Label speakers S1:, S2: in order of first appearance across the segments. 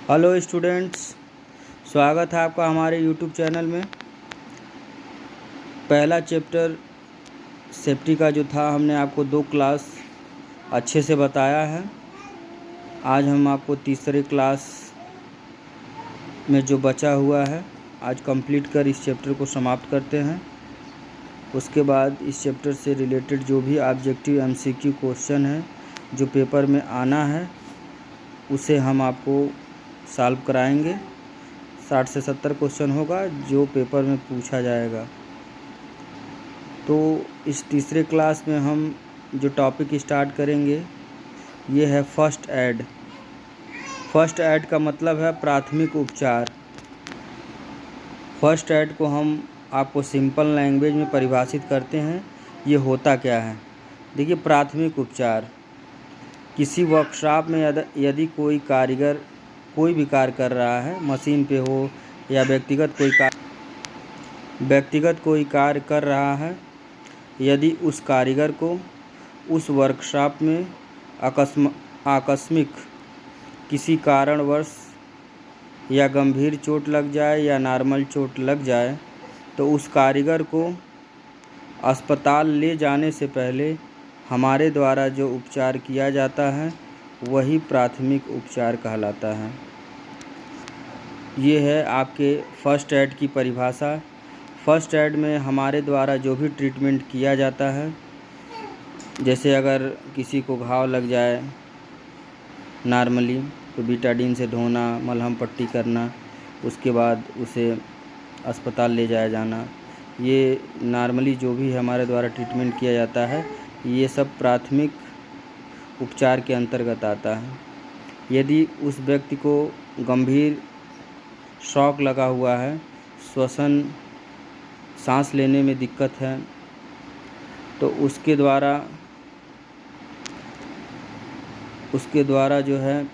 S1: Hello students, स्वागत है आपका हमारे यूट्यूब चैनल में। पहला चैप्टर सेफ्टी का जो था हमने आपको 2 क्लास अच्छे से बताया है। आज हम आपको तीसरे क्लास में जो बचा हुआ है आज कंप्लीट कर इस चैप्टर को समाप्त करते हैं। उसके बाद इस चैप्टर से रिलेटेड जो भी ऑब्जेक्टिव एमसीक्यू क्वेश्चन है जो पेपर में आना है उसे हम आपको सॉल्व कराएंगे। 60 से 70 क्वेश्चन होगा जो पेपर में पूछा जाएगा। तो इस तीसरे क्लास में हम जो टॉपिक स्टार्ट करेंगे ये है फर्स्ट एड। फर्स्ट एड का मतलब है प्राथमिक उपचार। फर्स्ट एड को हम आपको सिंपल लैंग्वेज में परिभाषित करते हैं। ये होता क्या है, देखिए। प्राथमिक उपचार किसी वर्कशॉप में यदि कोई कारीगर कोई भी कार्य कर रहा है, मशीन पे हो या व्यक्तिगत कोई कार्य कर रहा है, यदि उस कारीगर को उस वर्कशॉप में आकस्मिक किसी कारणवश या गंभीर चोट लग जाए या नॉर्मल चोट लग जाए तो उस कारीगर को अस्पताल ले जाने से पहले हमारे द्वारा जो उपचार किया जाता है वही प्राथमिक उपचार कहलाता है। ये है आपके फर्स्ट एड की परिभाषा। फर्स्ट एड में हमारे द्वारा जो भी ट्रीटमेंट किया जाता है, जैसे अगर किसी को घाव लग जाए नॉर्मली तो बीटाडीन से धोना, मलहम पट्टी करना, उसके बाद उसे अस्पताल ले जाया जाना, ये नॉर्मली जो भी हमारे द्वारा ट्रीटमेंट किया जाता है ये सब प्राथमिक उपचार के अंतर्गत आता है। यदि उस व्यक्ति को गंभीर शॉक लगा हुआ है, श्वसन सांस लेने में दिक्कत है, तो उसके द्वारा जो है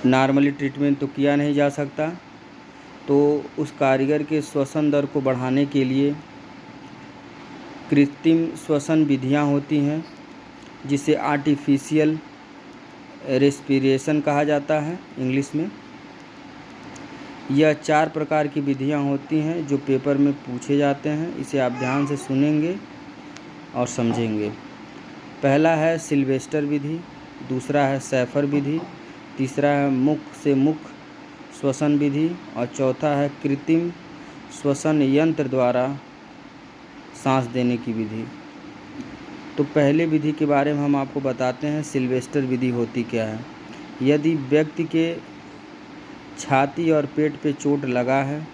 S1: नॉर्मली ट्रीटमेंट तो किया नहीं जा सकता। तो उस कारीगर के श्वसन दर को बढ़ाने के लिए कृत्रिम श्वसन विधियां होती हैं जिसे आर्टिफिशियल रेस्पिरेशन कहा जाता है इंग्लिश में। यह 4 प्रकार की विधियां होती हैं जो पेपर में पूछे जाते हैं। इसे आप ध्यान से सुनेंगे और समझेंगे। पहला है सिल्वेस्टर विधि, दूसरा है सैफर विधि, तीसरा है मुख से मुख श्वसन विधि और चौथा है कृत्रिम श्वसन यंत्र द्वारा सांस देने की विधि। तो पहले विधि के बारे में हम आपको बताते हैं। सिल्वेस्टर विधि होती क्या है। यदि व्यक्ति के छाती और पेट पे चोट लगा है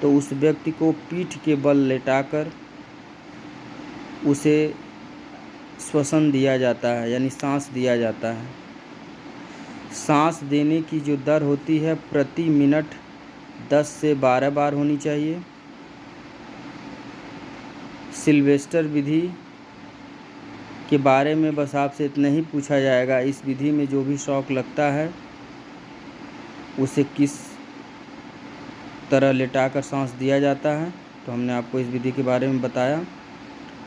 S1: तो उस व्यक्ति को पीठ के बल लेटाकर उसे श्वसन दिया जाता है, यानी सांस दिया जाता है। सांस देने की जो दर होती है प्रति मिनट 10 से 12 बार होनी चाहिए। सिल्वेस्टर विधि के बारे में बस आपसे इतना ही पूछा जाएगा। इस विधि में जो भी शॉक लगता है उसे किस तरह लेटाकर सांस दिया जाता है, तो हमने आपको इस विधि के बारे में बताया।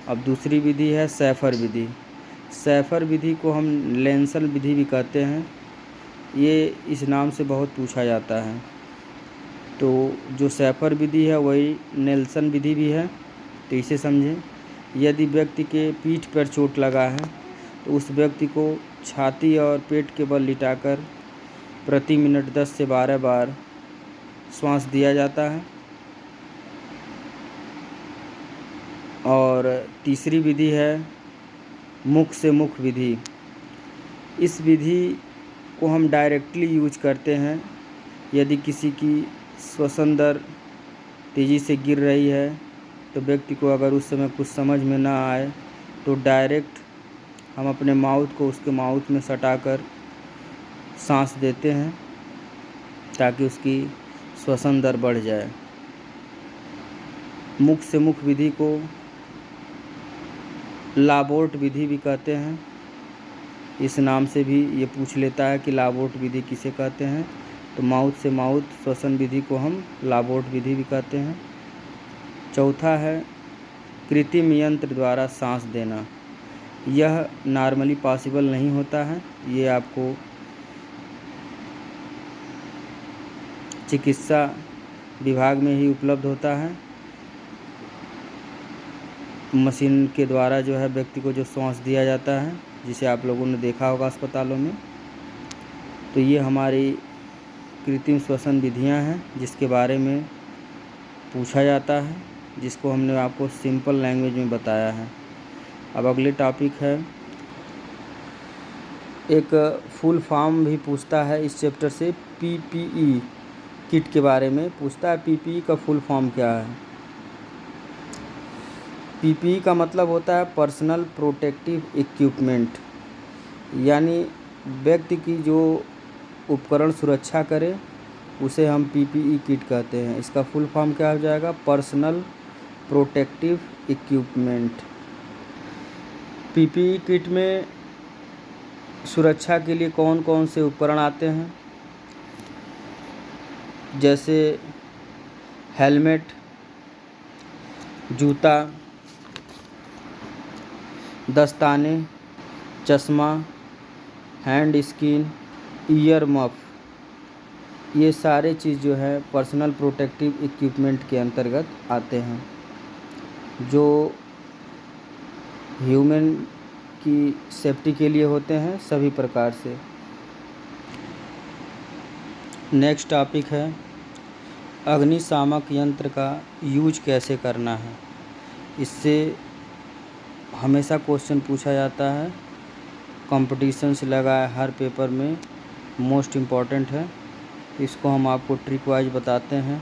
S1: अब दूसरी विधि है सैफर विधि। सैफर विधि को हम लेंसल विधि भी कहते हैं। ये इस नाम से बहुत पूछा जाता है। तो जो सैफर विधि है वही नेल्सन विधि भी है, तो इसे समझें। यदि व्यक्ति के पीठ पर चोट लगा है तो उस व्यक्ति को छाती और पेट के बल लिटाकर प्रति मिनट 10 से 12 बार श्वास दिया जाता है। और तीसरी विधि है मुख से मुख विधि। इस विधि को हम डायरेक्टली यूज करते हैं। यदि किसी की श्वसन दर तेज़ी से गिर रही है तो व्यक्ति को अगर उस समय कुछ समझ में ना आए तो डायरेक्ट हम अपने माउथ को उसके माउथ में सटाकर सांस देते हैं ताकि उसकी श्वसन दर बढ़ जाए। मुख से मुख विधि को लाबोर्ट विधि भी कहते हैं। इस नाम से भी ये पूछ लेता है कि लाबोर्ट विधि किसे कहते हैं, तो माउथ से माउथ श्वसन विधि को हम लाबोर्ट विधि भी कहते हैं। चौथा है कृत्रिम यंत्र द्वारा सांस देना। यह नॉर्मली पॉसिबल नहीं होता है। ये आपको चिकित्सा विभाग में ही उपलब्ध होता है। मशीन के द्वारा जो है व्यक्ति को जो श्वास दिया जाता है, जिसे आप लोगों ने देखा होगा अस्पतालों में। तो ये हमारी कृत्रिम श्वसन विधियां हैं जिसके बारे में पूछा जाता है, जिसको हमने आपको सिंपल लैंग्वेज में बताया है। अब अगले टॉपिक है, एक फुल फॉर्म भी पूछता है इस चैप्टर से, पीपीई किट के बारे में पूछता है। पीपीई का फुल फॉर्म क्या है? पीपीई का मतलब होता है पर्सनल प्रोटेक्टिव इक्विपमेंट, यानी व्यक्ति की जो उपकरण सुरक्षा करे उसे हम पीपीई किट कहते हैं। इसका फुल फॉर्म क्या हो जाएगा? Personal protective equipment. PPE kit में सुरक्षा के लिए कौन कौन से उपकरण आते हैं? जैसे हेलमेट, जूता, दस्ताने, चश्मा, हैंड स्क्रीन, ईयर मफ, ये सारे चीज़ जो है पर्सनल प्रोटेक्टिव इक्विपमेंट के अंतर्गत आते हैं, जो ह्यूमन की सेफ्टी के लिए होते हैं सभी प्रकार से। नेक्स्ट टॉपिक है, अग्निशामक यंत्र का यूज कैसे करना है। इससे हमेशा क्वेश्चन पूछा जाता है, कंपटीशन से लगा है हर पेपर में, मोस्ट इम्पॉर्टेंट है। इसको हम आपको ट्रिक वाइज बताते हैं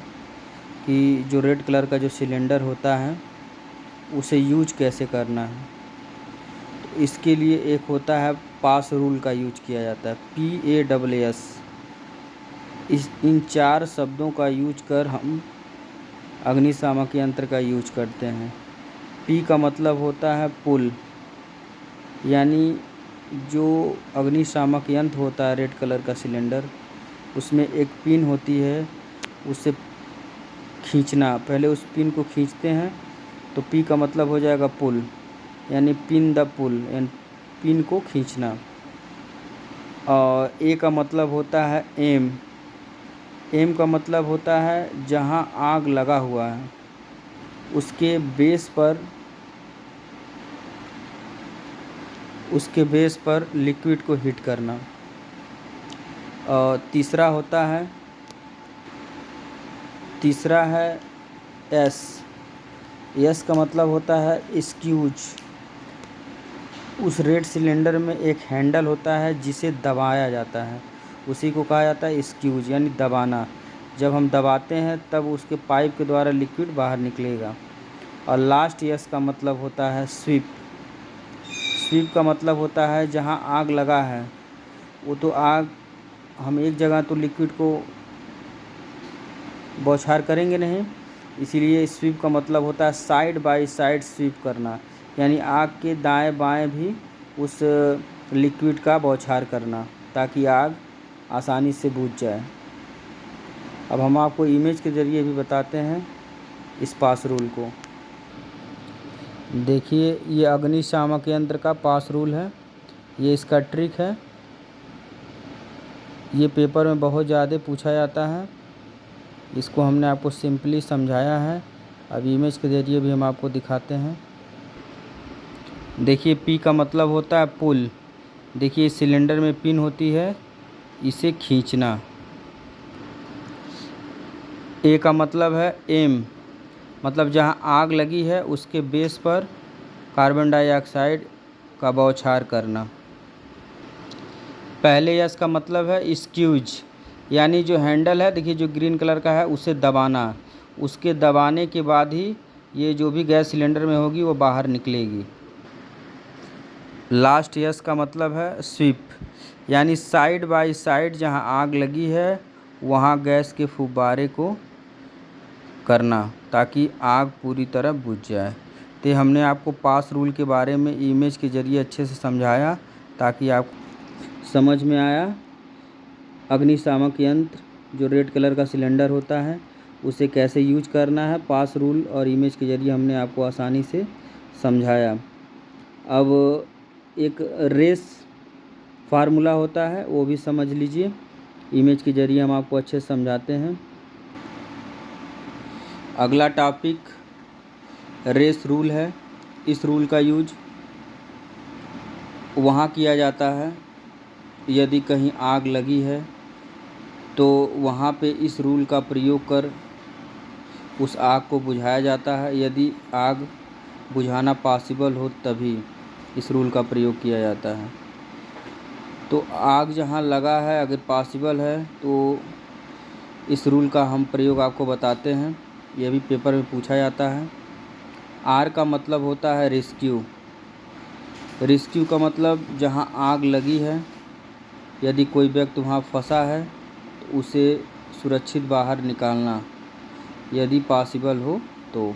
S1: कि जो रेड कलर का जो सिलेंडर होता है उसे यूज कैसे करना है। तो इसके लिए एक होता है पास रूल का यूज किया जाता है, PASS। इन 4 शब्दों का यूज कर हम अग्निशामक यंत्र का यूज करते हैं। P का मतलब होता है पुल, यानी जो अग्निशामक यंत्र होता है रेड कलर का सिलेंडर, उसमें एक पिन होती है, उससे खींचना। पहले उस पिन को खींचते हैं तो P का मतलब हो जाएगा पुल, यानी पिन द पुल, यानी पिन को खींचना। और A का मतलब होता है एम। एम का मतलब होता है जहाँ आग लगा हुआ है उसके बेस पर लिक्विड को हीट करना। और तीसरा है एस। एस का मतलब होता है स्क्यूज। उस रेड सिलेंडर में एक हैंडल होता है जिसे दबाया जाता है, उसी को कहा जाता है स्क्यूज, यानी दबाना। जब हम दबाते हैं तब उसके पाइप के द्वारा लिक्विड बाहर निकलेगा। और लास्ट एस का मतलब होता है स्वीप। स्वीप का मतलब होता है जहाँ आग लगा है, वो तो आग, हम एक जगह तो लिक्विड को बौछार करेंगे नहीं, इसीलिए स्वीप का मतलब होता है साइड बाय साइड स्वीप करना, यानी आग के दाएं बाएं भी उस लिक्विड का बौछार करना ताकि आग आसानी से बुझ जाए। अब हम आपको इमेज के ज़रिए भी बताते हैं इस पास रूल को। देखिए, ये अग्निशामक यंत्र का पास रूल है, ये इसका ट्रिक है। ये पेपर में बहुत ज़्यादा पूछा जाता है, इसको हमने आपको सिंपली समझाया है। अब इमेज के ज़रिए भी हम आपको दिखाते हैं। देखिए, P का मतलब होता है पुल। देखिए, सिलेंडर में पिन होती है, इसे खींचना। A का मतलब है एम, मतलब जहाँ आग लगी है उसके बेस पर कार्बन डाइऑक्साइड का बौछार करना। पहले एस का मतलब है स्क्यूज, यानी जो हैंडल है, देखिए जो ग्रीन कलर का है, उसे दबाना। उसके दबाने के बाद ही ये जो भी गैस सिलेंडर में होगी वो बाहर निकलेगी। लास्ट एस का मतलब है स्वीप, यानी साइड बाय साइड जहां आग लगी है वहां गैस के फुब्बारे को करना ताकि आग पूरी तरह बुझ जाए। तो हमने आपको पास रूल के बारे में इमेज के ज़रिए अच्छे से समझाया ताकि आप समझ में आया। अग्निशामक यंत्र जो रेड कलर का सिलेंडर होता है उसे कैसे यूज करना है, पास रूल और इमेज के ज़रिए हमने आपको आसानी से समझाया। अब एक रेस फार्मूला होता है, वो भी समझ लीजिए। इमेज के ज़रिए हम आपको अच्छे से समझाते हैं। अगला टॉपिक रेस रूल है। इस रूल का यूज वहाँ किया जाता है यदि कहीं आग लगी है तो वहाँ पे इस रूल का प्रयोग कर उस आग को बुझाया जाता है। यदि आग बुझाना पॉसिबल हो तभी इस रूल का प्रयोग किया जाता है। तो आग जहाँ लगा है अगर पॉसिबल है तो इस रूल का हम प्रयोग आपको बताते हैं। यह भी पेपर में पूछा जाता है। आर का मतलब होता है रेस्क्यू। रेस्क्यू का मतलब जहाँ आग लगी है यदि कोई व्यक्ति वहाँ फंसा है तो उसे सुरक्षित बाहर निकालना यदि पॉसिबल हो तो।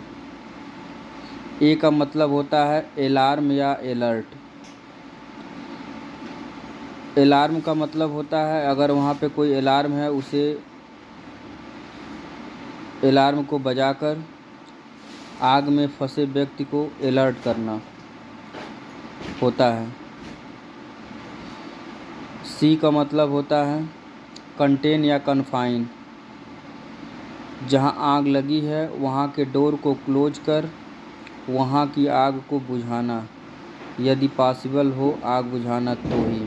S1: ए का मतलब होता है अलार्म या अलर्ट। अलार्म का मतलब होता है अगर वहाँ पे कोई अलार्म है उसे अलार्म को बजाकर आग में फंसे व्यक्ति को अलर्ट करना होता है। सी का मतलब होता है कंटेन या कन्फाइन। जहाँ आग लगी है वहाँ के डोर को क्लोज कर वहाँ की आग को बुझाना यदि पॉसिबल हो आग बुझाना तो ही।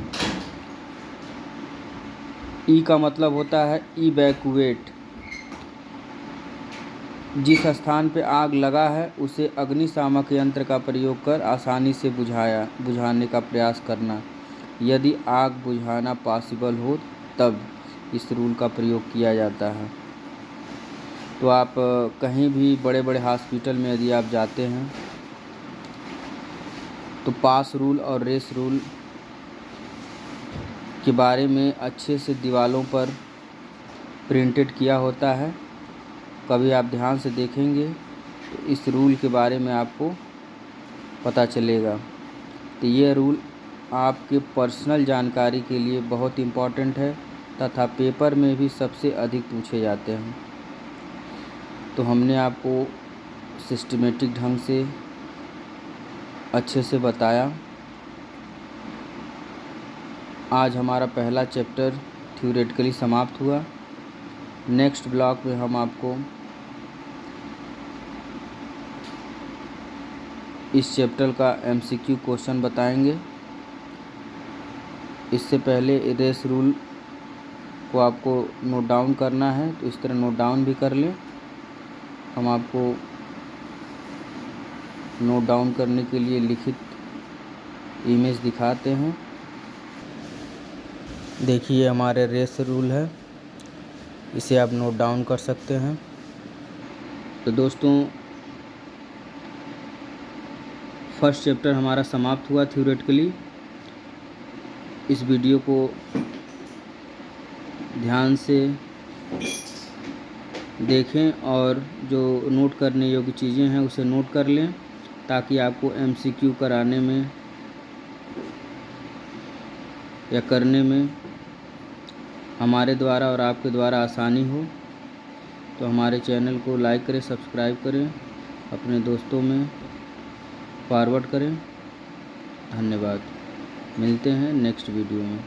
S1: ई का मतलब होता है इवैक्यूएट। जिस स्थान पे आग लगा है उसे अग्निशामक यंत्र का प्रयोग कर आसानी से बुझाने का प्रयास करना यदि आग बुझाना पॉसिबल हो तब इस रूल का प्रयोग किया जाता है। तो आप कहीं भी बड़े बड़े हॉस्पिटल में यदि आप जाते हैं तो पास रूल और रेस रूल के बारे में अच्छे से दीवारों पर प्रिंटेड किया होता है। कभी आप ध्यान से देखेंगे तो इस रूल के बारे में आपको पता चलेगा। तो ये रूल आपके पर्सनल जानकारी के लिए बहुत इम्पॉर्टेंट है तथा पेपर में भी सबसे अधिक पूछे जाते हैं। तो हमने आपको सिस्टमेटिक ढंग से अच्छे से बताया। आज हमारा पहला चैप्टर थ्योरेटिकली समाप्त हुआ। नेक्स्ट ब्लॉक में हम आपको इस चैप्टर का MCQ क्वेश्चन बताएंगे। इससे पहले रेस रूल को आपको नोट डाउन करना है तो इस तरह नोट डाउन भी कर लें। हम आपको नोट डाउन करने के लिए लिखित इमेज दिखाते हैं। देखिए हमारे रेस रूल है, इसे आप नोट डाउन कर सकते हैं। तो दोस्तों फर्स्ट चैप्टर हमारा समाप्त हुआ थ्योरेटिकली। इस वीडियो को ध्यान से देखें और जो नोट करने योग्य चीज़ें हैं उसे नोट कर लें ताकि आपको MCQ कराने में या करने में हमारे द्वारा और आपके द्वारा आसानी हो। तो हमारे चैनल को लाइक करें, सब्सक्राइब करें, अपने दोस्तों में फॉरवर्ड करें। धन्यवाद। मिलते हैं नेक्स्ट वीडियो में।